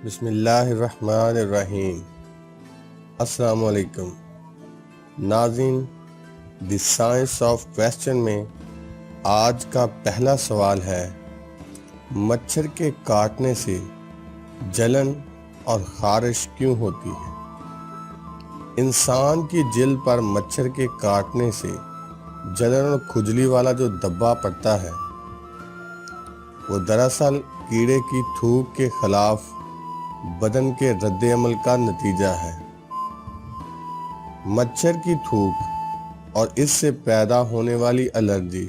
بسم اللہ الرحمن الرحیم۔ السلام علیکم ناظرین، دی سائنس آف کویسچن میں آج کا پہلا سوال ہے، مچھر کے کاٹنے سے جلن اور خارش کیوں ہوتی ہے؟ انسان کی جلد پر مچھر کے کاٹنے سے جلن اور کھجلی والا جو دبا پڑتا ہے وہ دراصل کیڑے کی تھوک کے خلاف بدن کے رد عمل کا نتیجہ ہے۔ مچھر کی تھوک اور اس سے پیدا ہونے والی الرجی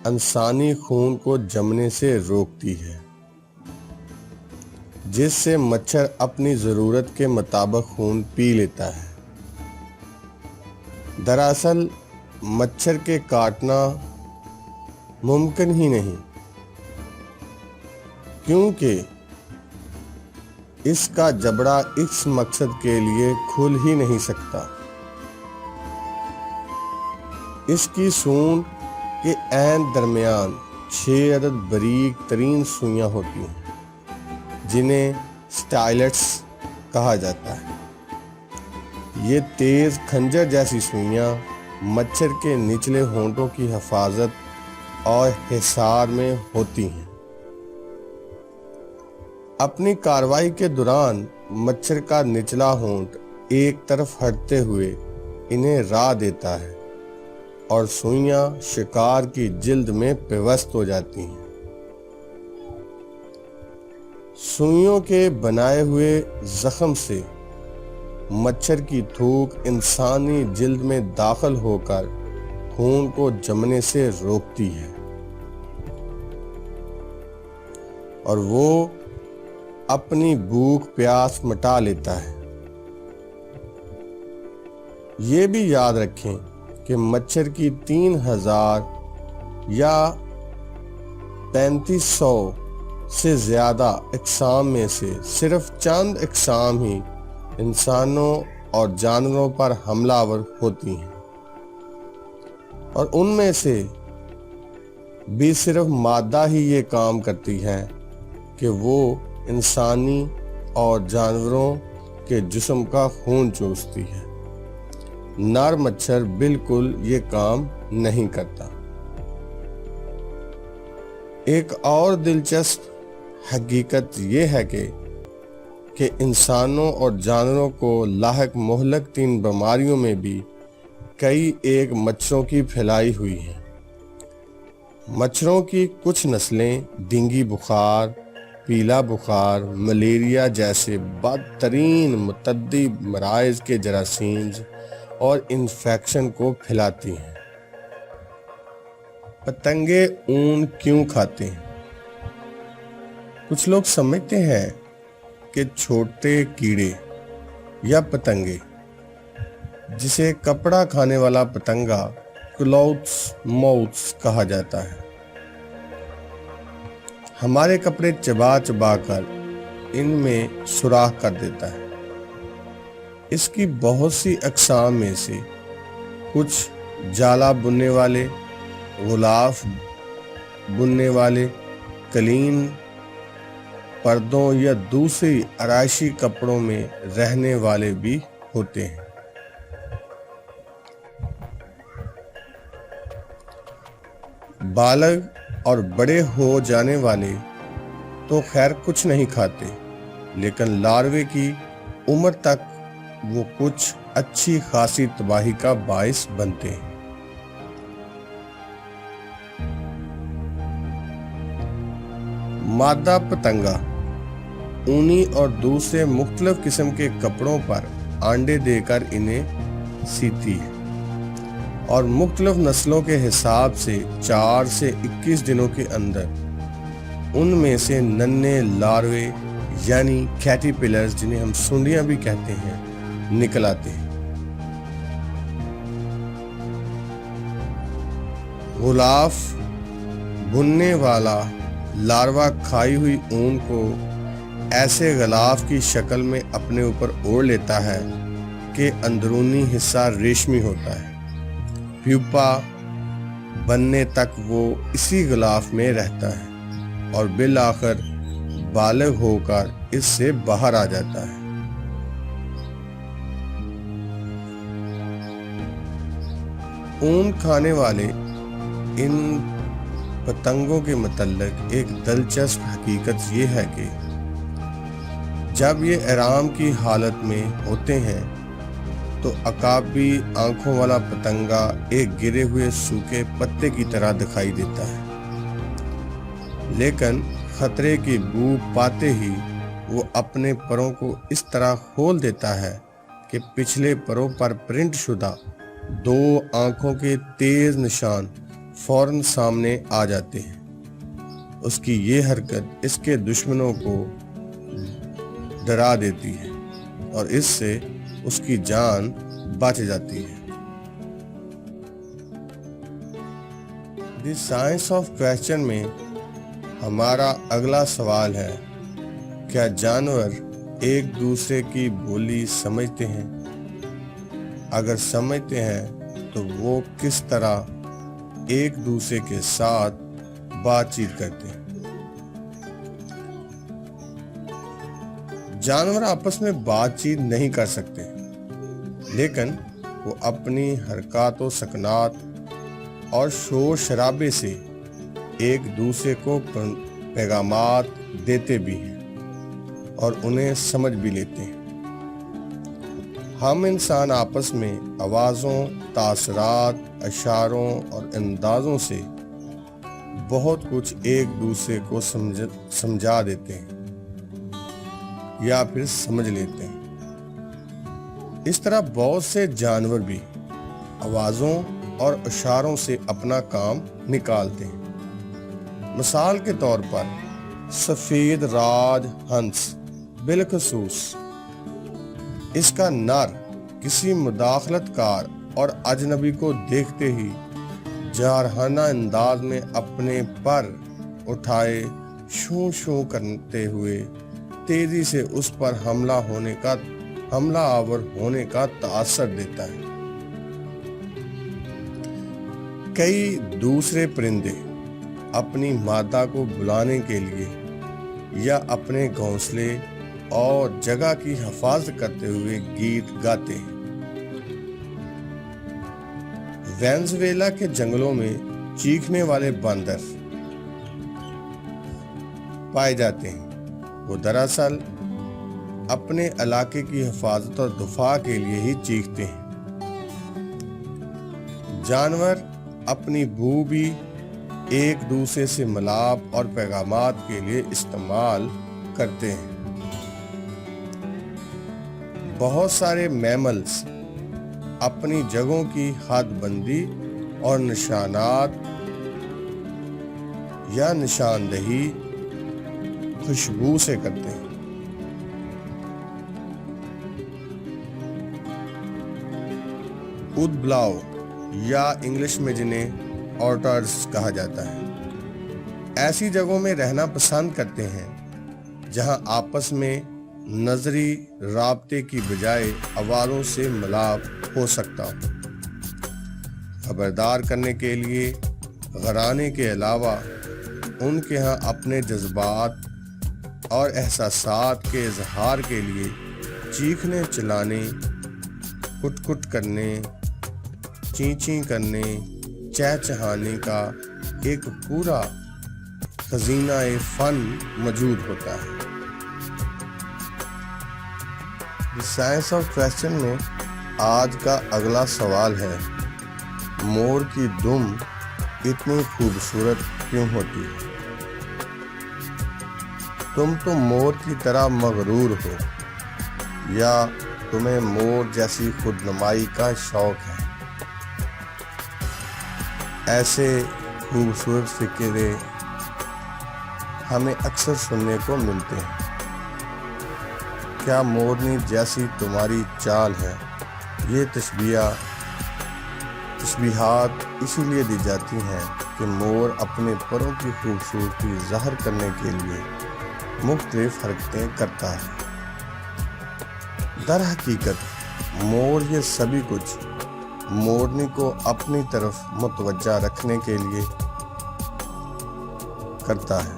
انسانی خون کو جمنے سے روکتی ہے، جس سے مچھر اپنی ضرورت کے مطابق خون پی لیتا ہے۔ دراصل مچھر کے کاٹنا ممکن ہی نہیں، کیونکہ اس کا جبڑا اس مقصد کے لیے کھل ہی نہیں سکتا۔ اس کی سونڈ کے عین درمیان 6 عدد باریک ترین سوئیاں ہوتی ہیں، جنہیں سٹائلٹس کہا جاتا ہے۔ یہ تیز خنجر جیسی سوئیاں مچھر کے نچلے ہونٹوں کی حفاظت اور حصار میں ہوتی ہیں۔ اپنی کارروائی کے دوران مچھر کا نچلا ہونٹ ایک طرف ہٹتے ہوئے انہیں راہ دیتا ہے اور سوئیاں شکار کی جلد میں پیوست ہو جاتی ہیں۔ سوئیوں کے بنائے ہوئے زخم سے مچھر کی تھوک انسانی جلد میں داخل ہو کر خون کو جمنے سے روکتی ہے، اور وہ اپنی بھوک پیاس مٹا لیتا ہے۔ یہ بھی یاد رکھیں کہ مچھر کی 3000 یا 3500 سے زیادہ اقسام میں سے صرف چند اقسام ہی انسانوں اور جانوروں پر حملہ آور ہوتی ہیں، اور ان میں سے بھی صرف مادہ ہی یہ کام کرتی ہے کہ وہ انسانی اور جانوروں کے جسم کا خون چوستی ہے۔ نر مچھر بالکل یہ کام نہیں کرتا۔ ایک اور دلچسپ حقیقت یہ ہے کہ انسانوں اور جانوروں کو لاحق مہلک 3 بیماریوں میں بھی کئی ایک مچھروں کی پھیلائی ہوئی ہیں۔ مچھروں کی کچھ نسلیں ڈینگی بخار، پیلا بخار، ملیریا جیسے بدترین متعدی مرائض کے جراثیم اور انفیکشن کو پھیلاتی ہیں۔ پتنگے اون کیوں کھاتے ہیں؟ کچھ لوگ سمجھتے ہیں کہ چھوٹے کیڑے یا پتنگے، جسے کپڑا کھانے والا پتنگا کلوتھس ماؤتھس کہا جاتا ہے، ہمارے کپڑے چبا چبا کر ان میں سوراخ کر دیتا ہے۔ اس کی بہت سی اقسام میں سے کچھ جالا بننے والے، غلاف بننے والے، قالین، پردوں یا دوسری آرائشی کپڑوں میں رہنے والے بھی ہوتے ہیں۔ بالغ اور بڑے ہو جانے والے تو خیر کچھ نہیں کھاتے، لیکن لاروے کی عمر تک وہ کچھ اچھی خاصی تباہی کا باعث بنتے ہیں۔ مادہ پتنگا اونی اور دوسرے مختلف قسم کے کپڑوں پر انڈے دے کر انہیں سیتی ہے، اور مختلف نسلوں کے حساب سے 4 سے 21 دنوں کے اندر ان میں سے ننھے لاروے یعنی کیٹرپلرز، جنہیں ہم سونڈیاں بھی کہتے ہیں، نکل آتے ہیں۔ غلاف بننے والا لاروا کھائی ہوئی اون کو ایسے غلاف کی شکل میں اپنے اوپر اوڑھ لیتا ہے کہ اندرونی حصہ ریشمی ہوتا ہے۔ پیوپا بننے تک وہ اسی غلاف میں رہتا ہے اور بالآخر بالغ ہو کر اس سے باہر آ جاتا ہے۔ اون کھانے والے ان پتنگوں کے متعلق ایک دلچسپ حقیقت یہ ہے کہ جب یہ آرام کی حالت میں ہوتے ہیں تو عقابی آنکھوں والا پتنگا ایک گرے ہوئے سوکھے پتے کی طرح دکھائی دیتا ہے، لیکن خطرے کی بو پاتے ہی وہ اپنے پروں کو اس طرح کھول دیتا ہے کہ پچھلے پروں پر پرنٹ شدہ 2 آنکھوں کے تیز نشان فوراً سامنے آ جاتے ہیں۔ اس کی یہ حرکت اس کے دشمنوں کو ڈرا دیتی ہے اور اس سے اس کی جان بچ جاتی ہے۔ دی سائنس آف کویسچن میں ہمارا اگلا سوال ہے، کیا جانور ایک دوسرے کی بولی سمجھتے ہیں؟ اگر سمجھتے ہیں تو وہ کس طرح ایک دوسرے کے ساتھ بات چیت کرتے ہیں؟ جانور آپس میں بات چیت نہیں کر سکتے، لیکن وہ اپنی حرکات و سکنات اور شور شرابے سے ایک دوسرے کو پیغامات دیتے بھی ہیں اور انہیں سمجھ بھی لیتے ہیں۔ ہم انسان آپس میں آوازوں، تاثرات، اشاروں اور اندازوں سے بہت کچھ ایک دوسرے کو سمجھا دیتے ہیں یا پھر سمجھ لیتے ہیں۔ اس طرح بہت سے جانور بھی آوازوں اور اشاروں سے اپنا کام نکالتے ہیں۔ مثال کے طور پر سفید راج ہنس بالخصوص اس کا نر کسی مداخلت کار اور اجنبی کو دیکھتے ہی جارحانہ انداز میں اپنے پر اٹھائے شوں شوں کرتے ہوئے تیزی سے اس پر حملہ آور ہونے کا تاثر دیتا ہے۔ کئی دوسرے پرندے اپنی مادہ کو بلانے کے لیے یا اپنے گھونسلے اور جگہ کی حفاظت کرتے ہوئے گیت گاتے ہیں۔ وینزویلا کے جنگلوں میں چیخنے والے باندر پائے جاتے ہیں۔ وہ دراصل اپنے علاقے کی حفاظت اور دفاع کے لیے ہی چیختے ہیں۔ جانور اپنی بو بھی ایک دوسرے سے ملاپ اور پیغامات کے لیے استعمال کرتے ہیں۔ بہت سارے میملز اپنی جگہوں کی حد بندی اور نشانات یا نشاندہی خوشبو سے کرتے ہیں۔ اودبلاؤ یا انگلش میں جنہیں آٹرز کہا جاتا ہے، ایسی جگہوں میں رہنا پسند کرتے ہیں جہاں آپس میں نظری رابطے کی بجائے آوازوں سے ملاپ ہو سکتا ہو۔ خبردار کرنے کے لیے غرانے کے علاوہ ان کے ہاں اپنے جذبات اور احساسات کے اظہار کے لیے چیخنے چلانے، کٹ کٹ کرنے، چیں چیں کرنے، چہچہانے کا ایک پورا خزینہ فن موجود ہوتا ہے۔ سائنس آف کویسچن میں آج کا اگلا سوال ہے، مور کی دم اتنی خوبصورت کیوں ہوتی ہے؟ تم تو مور کی طرح مغرور ہو یا تمہیں مور جیسی خودنمائی کا شوق ہے؟ ایسے خوبصورت فقرے ہمیں اکثر سننے کو ملتے ہیں۔ کیا مورنی جیسی تمہاری چال ہے؟ یہ تشبیہات اسی لیے دی جاتی ہیں کہ مور اپنے پروں کی خوبصورتی ظاہر کرنے کے لیے مختلف حرکتیں کرتا ہے۔ در حقیقت مور یہ سبھی کچھ مورنی کو اپنی طرف متوجہ رکھنے کے لیے کرتا ہے۔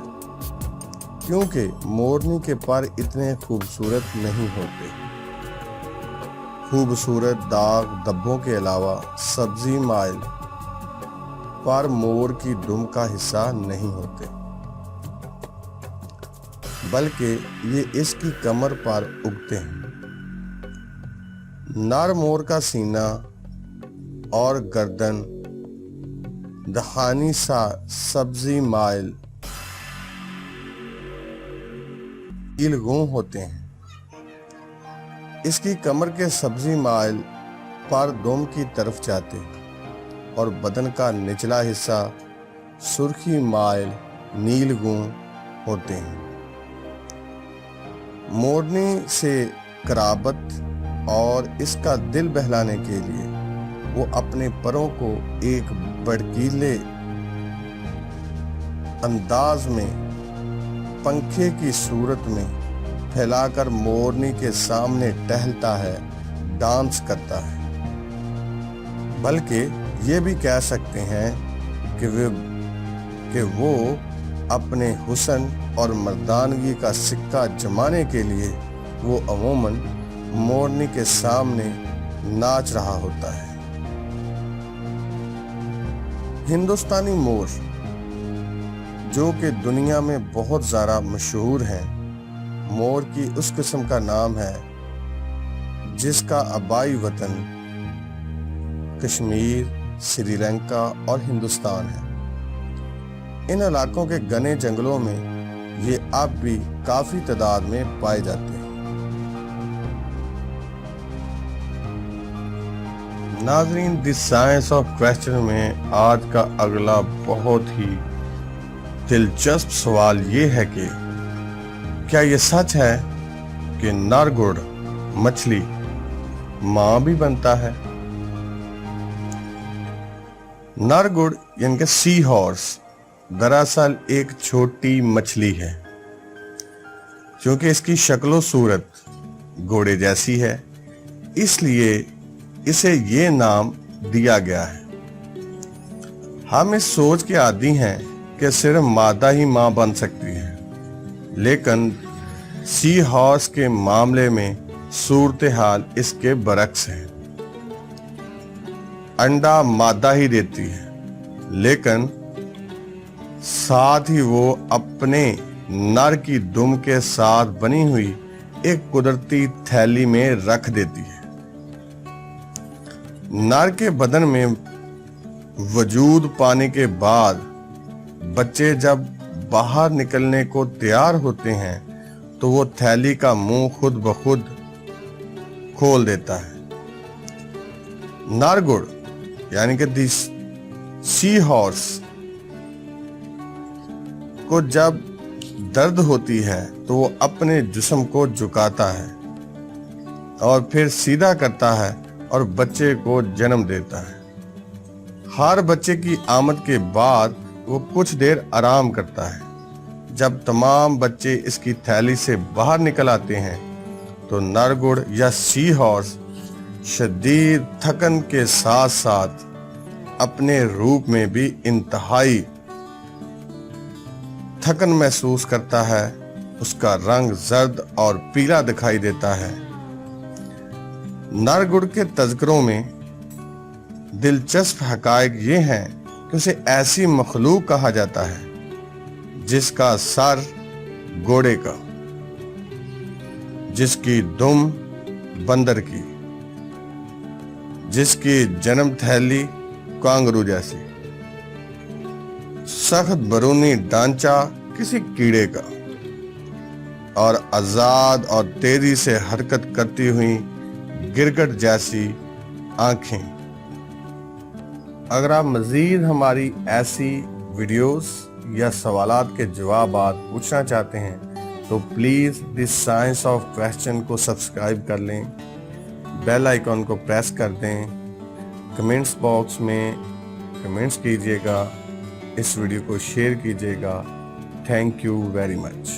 کیونکہ مورنی کے پر اتنے خوبصورت نہیں ہوتے۔ خوبصورت داغ دھبوں کے علاوہ سبزی مائل پر مور کی دم کا حصہ نہیں ہوتے، بلکہ یہ اس کی کمر پر اگتے ہیں۔ نر مور کا سینہ اور گردن دہانی سا سبزی مائل نیلگوں ہوتے ہیں۔ اس کی کمر کے سبزی مائل پر دم کی طرف جاتے اور بدن کا نچلا حصہ سرخی مائل نیلگوں ہوتے ہیں۔ مورنی سے قرابت اور اس کا دل بہلانے کے لیے وہ اپنے پروں کو ایک بھڑکیلے انداز میں پنکھے کی صورت میں پھیلا کر مورنی کے سامنے ٹہلتا ہے، ڈانس کرتا ہے۔ بلکہ یہ بھی کہہ سکتے ہیں کہ وہ اپنے حسن اور مردانگی کا سکہ جمانے کے لیے وہ عموماً مورنی کے سامنے ناچ رہا ہوتا ہے۔ ہندوستانی مور جو کہ دنیا میں بہت زیادہ مشہور ہیں، مور کی اس قسم کا نام ہے جس کا آبائی وطن کشمیر، سری لنکا اور ہندوستان ہے۔ ان علاقوں کے گھنے جنگلوں میں یہ اب بھی کافی تعداد میں پائے جاتے ہیں۔ ناظرین، دی سائنس آف کوسچن میں آج کا اگلا بہت ہی دلچسپ سوال یہ ہے کہ کیا یہ سچ ہے کہ نر گڑ مچھلی ماں بھی بنتا ہے؟ نر گڑ یعنی کہ سی ہارس دراصل ایک چھوٹی مچھلی ہے، کیونکہ اس کی شکل و صورت گھوڑے جیسی ہے، اس لیے اسے یہ نام دیا گیا ہے۔ ہم اس سوچ کے عادی ہیں کہ صرف مادہ ہی ماں بن سکتی ہے، لیکن سی ہارس کے معاملے میں صورتحال اس کے برعکس ہے۔ انڈا مادہ ہی دیتی ہے، لیکن ساتھ ہی وہ اپنے نر کی دم کے ساتھ بنی ہوئی ایک قدرتی تھیلی میں رکھ دیتی ہے۔ نر کے بدن میں وجود پانے کے بعد بچے جب باہر نکلنے کو تیار ہوتے ہیں تو وہ تھیلی کا منہ خود بخود کھول دیتا ہے۔ نر گڑ یعنی کہ دی سی ہارس کو جب درد ہوتی ہے تو وہ اپنے جسم کو جھکاتا ہے اور پھر سیدھا کرتا ہے اور بچے کو جنم دیتا ہے۔ ہر بچے کی آمد کے بعد وہ کچھ دیر آرام کرتا ہے۔ جب تمام بچے اس کی تھیلی سے باہر نکل آتے ہیں تو نر گڑ یا سی ہارس شدید تھکن کے ساتھ ساتھ اپنے روپ میں بھی انتہائی تھکن محسوس کرتا ہے۔ اس کا رنگ زرد اور پیلا دکھائی دیتا ہے۔ نر گڑ کے تذکروں میں دلچسپ حقائق یہ ہیں کہ اسے ایسی مخلوق کہا جاتا ہے جس کا سر گھوڑے کا، جس کی دم بندر کی، جس کی جنم تھیلی کانگرو جیسی، سخت برونی ڈھانچہ کسی کیڑے کا، اور آزاد اور تیزی سے حرکت کرتی ہوئی گرگٹ جیسی آنکھیں۔ اگر آپ مزید ہماری ایسی ویڈیوز یا سوالات کے جوابات پوچھنا چاہتے ہیں تو please the science of question کو سبسکرائب کر لیں، بیل آئیکن کو پریس کر دیں، کمنٹس باکس میں کمنٹس کیجیے گا، اس ویڈیو کو شیئر کیجیے گا۔ Thank you very much.